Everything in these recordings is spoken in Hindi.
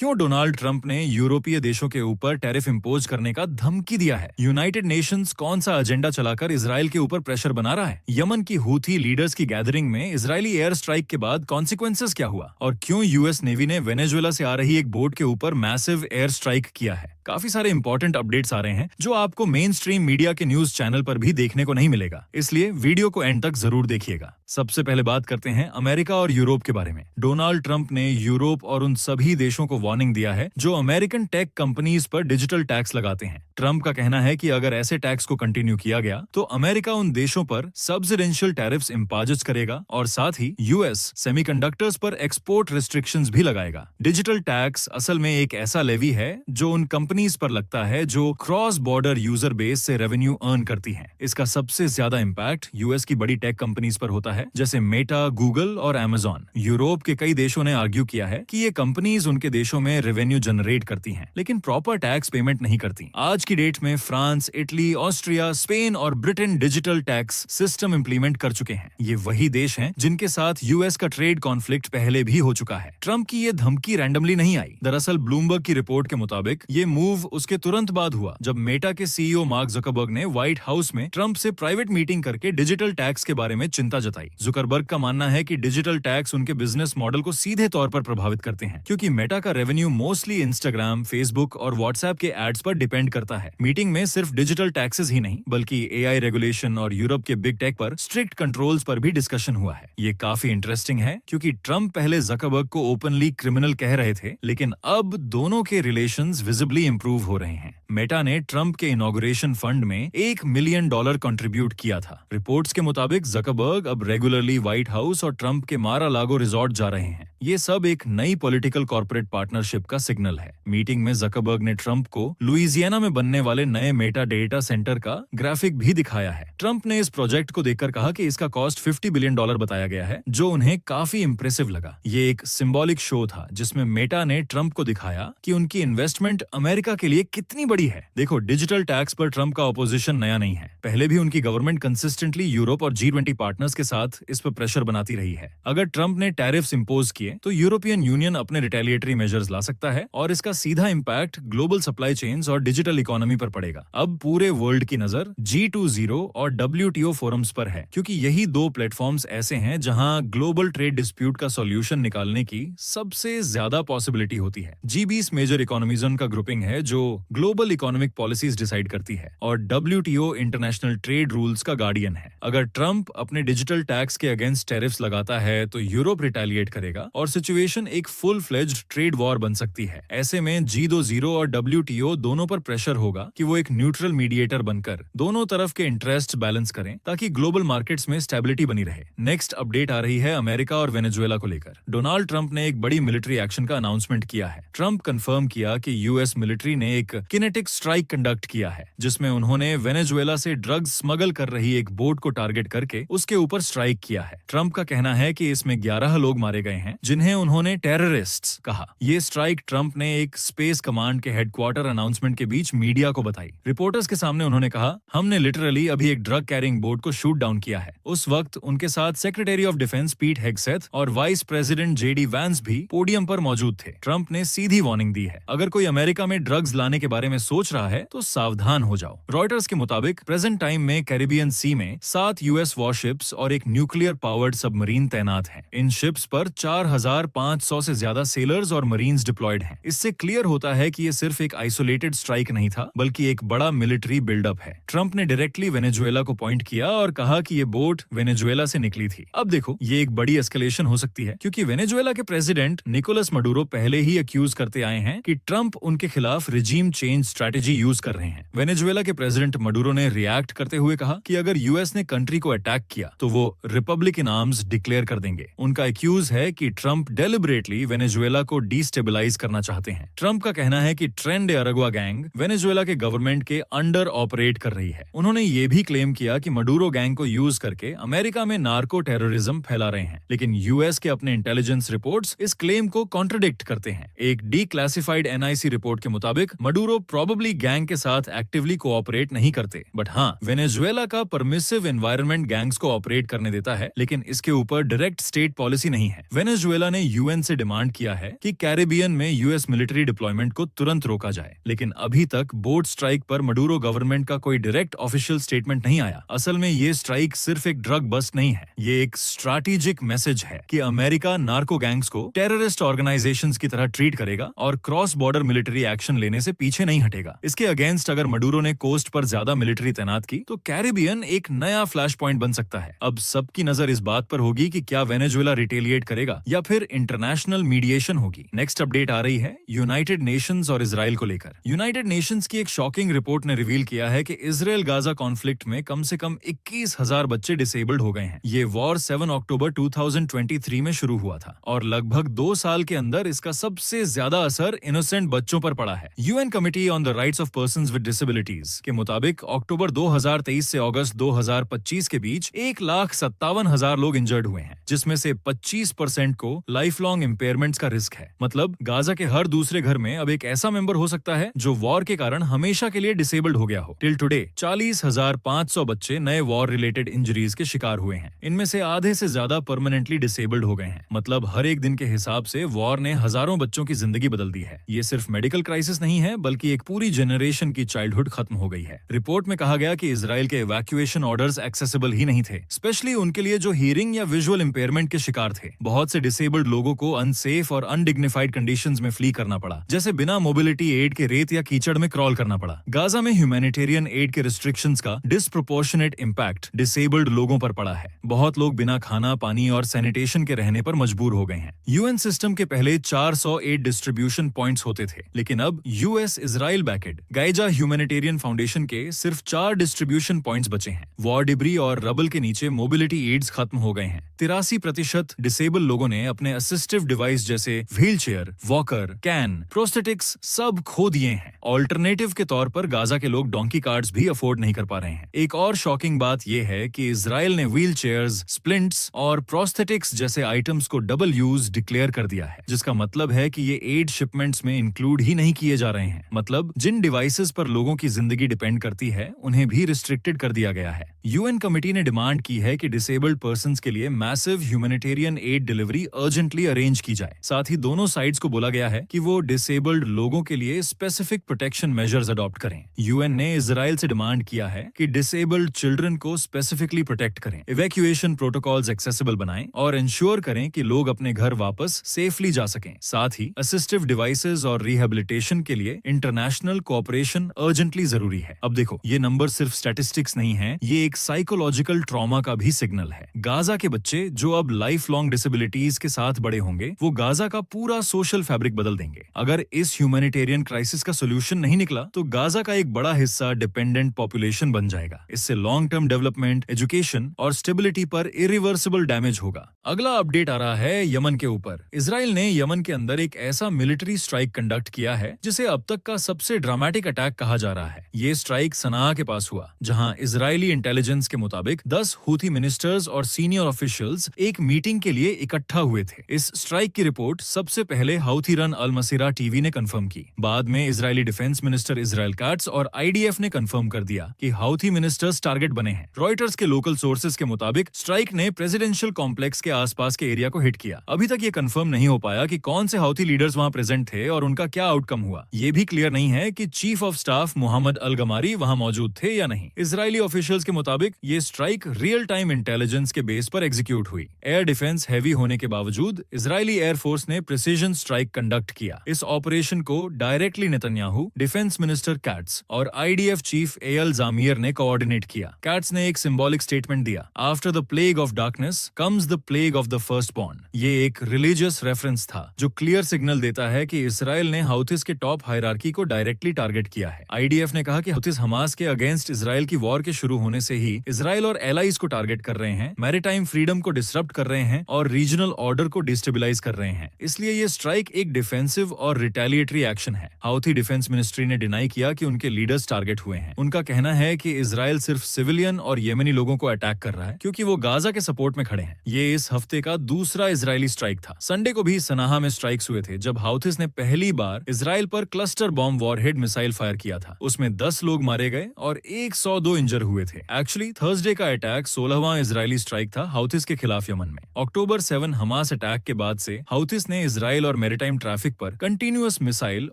क्यों डोनाल्ड ट्रंप ने यूरोपीय देशों के ऊपर टैरिफ इंपोज करने का धमकी दिया है? यूनाइटेड नेशंस कौन सा एजेंडा चलाकर इसराइल के ऊपर प्रेशर बना रहा है? यमन की हूथी लीडर्स की गैदरिंग में इजरायली एयर स्ट्राइक के बाद कॉन्सिक्वेंसेस क्या हुआ? और क्यों यूएस नेवी ने वेनेजुएला से आ रही एक बोट के ऊपर मैसिव एयर स्ट्राइक किया है? काफी सारे इंपॉर्टेंट अपडेट्स आ रहे हैं जो आपको मेन स्ट्रीम मीडिया के न्यूज चैनल पर भी देखने को नहीं मिलेगा, इसलिए वीडियो को एंड तक जरूर देखिएगा। सबसे पहले बात करते हैं अमेरिका और यूरोप के बारे में। डोनाल्ड ट्रंप ने यूरोप और उन सभी देशों को वार्निंग दिया है जो अमेरिकन टेक कंपनीज पर डिजिटल टैक्स लगाते हैं। ट्रंप का कहना है कि अगर ऐसे टैक्स को कंटिन्यू किया गया तो अमेरिका उन देशों पर सब्सिडेंशियल टैरिफ्स इंपोज करेगा और साथ ही यूएस सेमीकंडक्टर्स पर एक्सपोर्ट रिस्ट्रिक्शंस भी लगाएगा। डिजिटल टैक्स असल में एक ऐसा लेवी है जो उन कंपनीज पर लगता है जो क्रॉस बॉर्डर यूजर बेस से रेवेन्यू अर्न करती हैं। इसका सबसे ज्यादा इम्पैक्ट यूएस की बड़ी टेक कंपनीज पर होता है जैसे मेटा, गूगल और अमेजॉन। यूरोप के कई देशों ने आर्ग्यू किया है कि ये कंपनीज उनके देशों में रेवेन्यू जनरेट करती हैं, लेकिन प्रॉपर टैक्स पेमेंट नहीं करती। आज की डेट में फ्रांस, इटली, ऑस्ट्रिया, स्पेन और Britain digital tax system implement कर चुके हैं। ये वही देश हैं जिनके साथ यूएस का ट्रेड कॉन्फ्लिक्ट पहले भी हो चुका है। ट्रंप की ये धमकी रैंडमली नहीं आई। दरअसल ब्लूमबर्ग की रिपोर्ट के मुताबिक ये मूव उसके तुरंत बाद हुआ जब मेटा के सीईओ मार्क जुकरबर्ग ने व्हाइट हाउस में ट्रंप से प्राइवेट मीटिंग करके डिजिटल टैक्स के बारे में चिंता जताई। जुकरबर्ग का मानना है कि डिजिटल टैक्स उनके बिजनेस मॉडल को सीधे तौर पर प्रभावित करते हैं, क्योंकि मेटा का रेवेन्यू मोस्टली इंस्टाग्राम, फेसबुक और व्हाट्सएप के एड्स पर डिपेंड करता है। मीटिंग में सिर्फ डिजिटल टैक्सेस ही नहीं बल्कि एआई रेगुलेशन और यूरोप के बिग टेक पर स्ट्रिक्ट कंट्रोल्स पर भी डिस्कशन हुआ है। ये काफी इंटरेस्टिंग है क्योंकि ट्रंप पहले जुकरबर्ग को ओपनली क्रिमिनल कह रहे थे, लेकिन अब दोनों के रिलेशंस विजिबली इंप्रूव हो रहे हैं। मेटा ने ट्रंप के इनॉग्रेशन फंड में $1 मिलियन कंट्रीब्यूट किया था। रिपोर्ट्स के मुताबिक जुकरबर्ग अब रेगुलरली व्हाइट हाउस और ट्रंप के मारा-लागो रिजॉर्ट जा रहे हैं। ये सब एक नई पॉलिटिकल कॉर्पोरेट पार्टनरशिप का सिग्नल है। मीटिंग में जुकरबर्ग ने ट्रंप को लुइजियाना में बनने वाले नए मेटा डेटा सेंटर का ग्राफिक भी दिखाया है। ट्रंप ने इस प्रोजेक्ट को देखकर कहा कि इसका कॉस्ट $50 बिलियन बताया गया है, जो उन्हें काफी इंप्रेसिव लगा। ये एक सिंबॉलिक शो था जिसमें मेटा ने ट्रंप को दिखाया कि उनकी इन्वेस्टमेंट अमेरिका के लिए कितनी बड़ी है। देखो, डिजिटल टैक्स पर ट्रंप का ऑपोजिशन नया नहीं है। पहले भी उनकी गवर्नमेंट कंसिस्टेंटली यूरोप और G20 पार्टनर्स के साथ इस पर प्रेशर बनाती रही है। अगर ट्रंप ने टैरिफ्स इंपोज किए तो यूरोपियन यूनियन अपने रिटेलिएटरी मेजर्स ला सकता है और इसका सीधा इम्पैक्ट ग्लोबल सप्लाई चेन्स और डिजिटल इकोनॉमी पर पड़ेगा। अब पूरे वर्ल्ड की नजर G20 और WTO फोरम्स पर है, क्योंकि यही दो प्लेटफॉर्म्स ऐसे हैं जहां ग्लोबल ट्रेड डिस्प्यूट का सॉल्यूशन निकालने की सबसे ज्यादा पॉसिबिलिटी होती है। G20 मेजर इकोनॉमिज्म का ग्रुपिंग है जो ग्लोबल इकोनॉमिक पॉलिसीज डिसाइड करती है और WTO इंटरनेशनल ट्रेड रूल्स का गार्डियन है। अगर ट्रंप अपने डिजिटल टैक्स के अगेंस्ट टैरिफ्स लगाता है तो यूरोप रिटेलिएट करेगा और सिचुएशन एक फुल फ्लेज्ड ट्रेड वॉर बन सकती है। ऐसे में G20 और WTO दोनों पर प्रेशर होगा कि वो एक न्यूट्रल मीडिएटर बनकर दोनों तरफ के इंटरेस्ट बैलेंस करें ताकि ग्लोबल मार्केट्स में स्टेबिलिटी बनी रहे। नेक्स्ट अपडेट आ रही है अमेरिका और वेनेजुएला को लेकर। डोनाल्ड ट्रंप ने एक बड़ी मिलिट्री एक्शन का अनाउंसमेंट किया है। ट्रंप कंफर्म किया कि यूएस मिलिट्री ने एक किनेटिक स्ट्राइक कंडक्ट किया है जिसमें उन्होंने वेनेजुएला से ड्रग्स स्मगल कर रही एक बोट को टारगेट करके उसके ऊपर स्ट्राइक किया है। ट्रंप का कहना है कि इसमें 11 लोग मारे गए हैं जिन्हें उन्होंने टेररिस्ट्स कहा। ये स्ट्राइक ट्रंप ने एक स्पेस कमांड के हेडक्वार्टर अनाउंसमेंट के बीच मीडिया को बताई। रिपोर्टर्स के सामने उन्होंने कहा, हमने लिटरली अभी एक ड्रग कैरिंग बोट को शूट डाउन किया है। उस वक्त उनके साथ secretary of defence Pete Hegseth और वाइस प्रेसिडेंट JD वैंस भी पोडियम पर मौजूद थे। ट्रंप ने सीधी वार्निंग दी है, अगर कोई अमेरिका में ड्रग्स लाने के बारे में सोच रहा है तो सावधान हो जाओ। रॉयटर्स के मुताबिक प्रेजेंट टाइम में कैरिबियन सी में 7 यूएस वॉरशिप्स और एक न्यूक्लियर पावर्ड सबमरीन तैनात हैं। इन शिप्स पर 4500 से ज्यादा सेलर्स और मरीन्स डिप्लॉयड हैं। इससे क्लियर होता है कि ये सिर्फ एक आइसोलेटेड स्ट्राइक नहीं था बल्कि एक बड़ा मिलिट्री बिल्डअप है। ट्रंप ने डायरेक्टली वेनेजुएला को पॉइंट किया और कहा कि ये बोट वेनेजुएला से निकली थी। अब देखो, ये एक बड़ी एस्केलेशन हो सकती है क्योंकि वेनेजुएला के प्रेसिडेंट निकोलस मडुरो पहले ही अक्यूज करते आए हैं कि ट्रंप उनके खिलाफ रिजीम चेंज स्ट्रेटेजी यूज कर रहे हैं। वेनेजुएला के प्रेसिडेंट मडुरो ने रिएक्ट करते हुए कहा कि अगर यूएस ने कंट्री को अटैक किया तो वो रिपब्लिक इन आर्म्स डिक्लेयर कर देंगे। उनका एक्यूज है कि ट्रंप डेलिबरेटली वेनेजुएला को डिस्टेबलाइज करना चाहते हैं। ट्रंप का कहना है कि Tren de Aragua gang Venezuela के गवर्नमेंट के अंडर ऑपरेट कर रही है। उन्होंने ये भी क्लेम किया कि मडुरो गैंग को यूज करके अमेरिका में नार्को टेररिज्म फैला रहे हैं, लेकिन यूएस के अपने इंटेलिजेंस रिपोर्ट्स इस क्लेम को कॉन्ट्रडिक्ट करते हैं। एक डीक्लासिफाइड NIC रिपोर्ट के मुताबिक मडुरो प्रोबेबली गैंग के साथ एक्टिवली कोऑपरेट नहीं करते, बट हाँ, वेनेजुएला का परमिसिव एनवायरनमेंट गैंग्स को ऑपरेट करने देता है, लेकिन इसके ऊपर डायरेक्ट स्टेट पॉलिसी नहीं है। वेनेजुएला ने UN से डिमांड किया है कि कैरिबियन कैरेबियन में यूएस मिलिट्री डिप्लॉयमेंट को तुरंत रोका जाए। लेकिन अभी तक बोट स्ट्राइक पर मडूरो गवर्नमेंट का कोई डायरेक्ट ऑफिशियल स्टेटमेंट नहीं आया। असल में ये स्ट्राइक सिर्फ एक ड्रग बस्ट नहीं है, ये एक स्ट्रैटेजिक मैसेज है कि अमेरिका नार्को गैंग्स को टेररिस्ट ऑर्गेनाइजेशंस की तरह ट्रीट करेगा और क्रॉस बॉर्डर मिलिट्री एक्शन लेने से पीछे नहीं हटेगा। इसके अगेंस्ट अगर मडूरो ने कोस्ट पर ज्यादा मिलिट्री तैनात की तो कैरेबियन एक नया फ्लैश पॉइंट बन सकता है। अब सबकी नजर इस बात पर होगी कि क्या वेनेजुएला रिटेलिएट करेगा या फिर इंटरनेशनल मीडिएशन होगी। नेक्स्ट अपडेट आ रही है यूनाइटेड नेशंस और इजराइल को लेकर। यूनाइटेड नेशंस की एक शॉकिंग रिपोर्ट ने रिवील किया है कि इजराइल गाजा कॉन्फ्लिक्ट में कम से कम 21,000 बच्चे डिसेबल्ड हो गए हैं। ये वॉर 7 अक्टूबर 2023 में शुरू हुआ था और लगभग 2 साल के अंदर इसका सबसे ज्यादा असर इनोसेंट बच्चों पर पड़ा है। UN committee on the rights of persons with disabilities के मुताबिक अक्टूबर 2023 से अगस्त 2025 के बीच 1,57,000 लोग इंजर्ड हुए हैं, जिसमें से 25% को लाइफ लॉन्ग इम्पेयरमेंट्स का रिस्क है। मतलब गाजा के हर दूसरे घर में अब एक ऐसा मेंबर हो सकता है जो वॉर के कारण हमेशा के लिए डिसेबल्ड हो गया हो। टिल टुडे 40,500 बच्चे नए वॉर रिलेटेड इंजरीज के शिकार हुए हैं। इनमें से आधे से ज्यादा परमानेंटली डिसेबल्ड हो गए हैं। मतलब हर एक दिन के हिसाब से वॉर ने हजारों बच्चों की जिंदगी बदल दी है। ये सिर्फ मेडिकल क्राइसिस नहीं है, बल्कि एक पूरी जनरेशन की चाइल्डहुड खत्म हो गई है। रिपोर्ट में कहा गया कि इजराइल के इवैक्यूएशन ऑर्डर्स एक्सेसिबल ही नहीं थे, स्पेशली उनके लिए जो हियरिंग या विजुअल इंपेयरमेंट के शिकार थे। बहुत से डिसेबल्ड लोगों को अनसेफ और अनडिग्निफाइड कंडीशंस में फ्ली करना पड़ा, जैसे बिना मोबिलिटी एड के रेत या कीचड़ में क्रॉल करना पड़ा। गाजा में ह्यूमैनिटेरियन एड के रिस्ट्रिक्शंस का डिस्प्रोपोर्शनेट इम्पैक्ट डिसेबल्ड लोगों पर पड़ा है। बहुत लोग बिना खाना, पानी और सैनिटेशन के रहने पर मजबूर हो गए हैं। यूएन सिस्टम के पहले 400 एड डिस्ट्रीब्यूशन पॉइंट्स होते थे, लेकिन अब यूएस इजराइल बैकेड गाइजा ह्यूमैनिटेरियन फाउंडेशन के सिर्फ 4 डिस्ट्रीब्यूशन पॉइंट्स बचे हैं। वॉर डिब्री और रबल के नीचे मोबिलिटी एड्स खत्म हो गए हैं। 83% डिसेबल लोगों ने अपने असिस्टिव डिवाइस जैसे wheel chair, walker, can, prosthetics सब खो दिए हैं। ऑल्टरनेटिव के तौर पर गाजा के लोग डोंकी कार्ड्स भी अफोर्ड नहीं कर पा रहे हैं। एक और शॉकिंग बात यह है कि इजराइल ने व्हील चेयर्स, स्प्लिंट्स और प्रोस्थेटिक्स जैसे आइटम्स को डबल यूज डिक्लेयर कर दिया है, जिसका मतलब है कि ये एड शिपमेंट्स में इंक्लूड ही नहीं किए जा रहे हैं। मतलब जिन डिवाइसेस पर लोगों की जिंदगी डिपेंड करती है, उन्हें भी रिस्ट्रिक्टेड कर दिया गया है। यूएन कमिटी ने डिमांड की है कि डिसेबल्ड पर्संस के लिए massive humanitarian add delivery urgently arrange की जाए। साथ ही दोनों साइड्स को बोला गया है कि वो डिसेबल्ड लोगों के लिए स्पेसिफिक प्रोटेक्शन मेजर्स अडॉप्ट करें। यूएन ने इजराइल से डिमांड किया है कि डिसेबल्ड चिल्ड्रन को स्पेसिफिकली प्रोटेक्ट करें, इवैक्यूएशन प्रोटोकॉल्स एक्सेसिबल बनाएं और इंश्योर करें कि लोग अपने घर वापस सेफली जा सकें। साथ ही असिस्टिव डिवाइसेस और रिहेबिलिटेशन के लिए इंटरनेशनल कोऑपरेशन अर्जेंटली जरूरी है। अब देखो, ये नंबर सिर्फ स्टैटिस्टिक्स नहीं है, ये एक साइकोलॉजिकल ट्रॉमा का भी सिग्नल है। गाजा के बच्चे जो अब लाइफ लॉन्ग डिसेबिलिटीज के साथ बड़े होंगे, वो गाजा का पूरा सोशल फैब्रिक बदल देंगे। अगर इस ह्यूमैनिटेरियन क्राइसिस का सोल्यूशन नहीं निकला तो गाजा का एक बड़ा हिस्सा डिपेंडेंट पॉपुलेशन बन जाएगा। इससे लॉन्ग टर्म डेवलपमेंट, एजुकेशन और स्टेबिलिटी पर इरिवर्सिबल डैमेज होगा। अगला अपडेट आ रहा है यमन के ऊपर। इजराइल ने यमन के अंदर एक ऐसा मिलिट्री स्ट्राइक कंडक्ट किया है जिसे अब तक का सबसे ड्रामेटिक अटैक कहा जा रहा है। ये स्ट्राइक सनाआ के पास हुआ, जहां इजरायली इंटेलिजेंस के मुताबिक 10 हूथी मिनिस्टर्स और सीनियर ऑफिशियल्स एक मीटिंग के लिए इकट्ठा हुए थे। इस स्ट्राइक की रिपोर्ट सबसे पहले हाउथी रन अल मसीरा टीवी ने कंफर्म की। बाद में Israeli defence minister Israel cuts और आईडीएफ ने कंफर्म कर दिया कि हाउथी मिनिस्टर्स टारगेट बने हैं। रॉयटर्स के लोकल सोर्सेज के मुताबिक स्ट्राइक ने प्रेसिडेंशियल कॉम्प्लेक्स के आसपास के एरिया को हिट किया। अभी तक ये कंफर्म नहीं हो पाया कि कौन से हाउथी लीडर्स वहां प्रेजेंट थे और उनका क्या आउटकम हुआ। ये भी क्लियर नहीं है कि चीफ ऑफ स्टाफ मोहम्मद अल गमारी वहां मौजूद थे या नहीं। इजरायली ऑफिशियल्स के मुताबिक ये स्ट्राइक रियल टाइम इंटेलिजेंस के बेस पर एग्जीक्यूट हुई। एयर डिफेंस हैवी होने के बावजूद इजरायली एयरफोर्स ने प्रिसीजन स्ट्राइक कंडक्ट किया। इस ऑपरेशन को directly Netanyahu, defence minister cats और आईडीएफ चीफ एयल जामियर ने कोऑर्डिनेट किया। कैट्स ने एक सिंबॉलिक स्टेटमेंट दिया, after the plague of darkness comes the plague of the first born. ये एक रिलीजियस रेफरेंस था जो क्लियर सिग्नल देता है कि इसराइल ने हाउथिस के टॉप हायरार्की को डायरेक्टली टारगेट किया है। आईडीएफ ने कहा कि हाउथिस हमास के अगेंस्ट इजराइल की वॉर के शुरू होने से ही इजराइल और एलाइज को टारगेट कर रहे हैं, मैरीटाइम फ्रीडम को डिसरप्ट कर रहे हैं और रीजनल ऑर्डर को डिस्टेबलाइज कर रहे हैं। इसलिए ये स्ट्राइक एक डिफेंसिव और रिटेलिएटरी एक्शन है। हाउथी डिफेंस मिनिस्ट्री ने डिनाई किया कि उनके लीडर्स टारगेट हुए हैं। उनका कहना है कि इजराइल सिर्फ सिविलियन और येमेनी लोगों को अटैक कर रहा है क्योंकि वो गाजा के सपोर्ट में खड़े हैं। ये इस हफ्ते का दूसरा इजरायली स्ट्राइक था। संडे को भी सनाहा में स्ट्राइक्स हुए थे जब हाउथिस ने पहली बार इजराइल पर cluster bomb warhead missile fire किया था। उसमें 10 लोग मारे गए और 102 इंजर हुए थे। एक्चुअली थर्सडे का अटैक 16वां इजरायली स्ट्राइक था हाउथिस के खिलाफ यमन में। अक्टूबर 7 हमास अटैक के बाद से हाउथिस ने इजराइल और और मैरीटाइम ट्रैफिक पर कंटिन्यूअस मिसाइल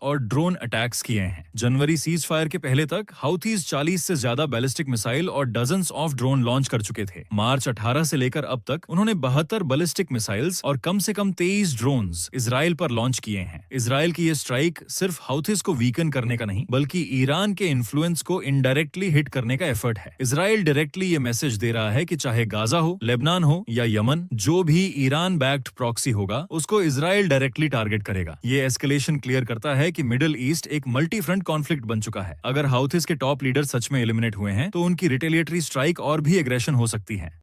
और ड्रोन अटैक्स किए हैं। जनवरी सीज फायर के पहले तक हाउथीज 40 से ज्यादा बैलिस्टिक मिसाइल और डजन्स ऑफ ड्रोन लॉन्च कर चुके थे। मार्च 18 से लेकर अब तक उन्होंने 72 बैलिस्टिक मिसाइल्स और कम से कम 23 ड्रोन्स इजराइल पर लॉन्च किए हैं। इजराइल की ये स्ट्राइक सिर्फ हाउथीज को वीकन करने का नहीं, बल्कि ईरान के इन्फ्लुएंस को इनडायरेक्टली हिट करने का एफर्ट है। इजराइल डायरेक्टली ये मैसेज दे रहा है कि चाहे गाजा हो, लेबनान हो या यमन, जो भी ईरान बैक्ड प्रॉक्सी होगा उसको इजराइल डायरेक्टली टारगेट करेगा। ये एस्केलेशन क्लियर करता है कि मिडिल ईस्ट एक मल्टी फ्रंट कॉन्फ्लिक्ट बन चुका है। अगर हाउथीज के टॉप लीडर सच में एलिमिनेट हुए हैं तो उनकी रिटेलिएटरी स्ट्राइक और भी एग्रेशन हो सकती है।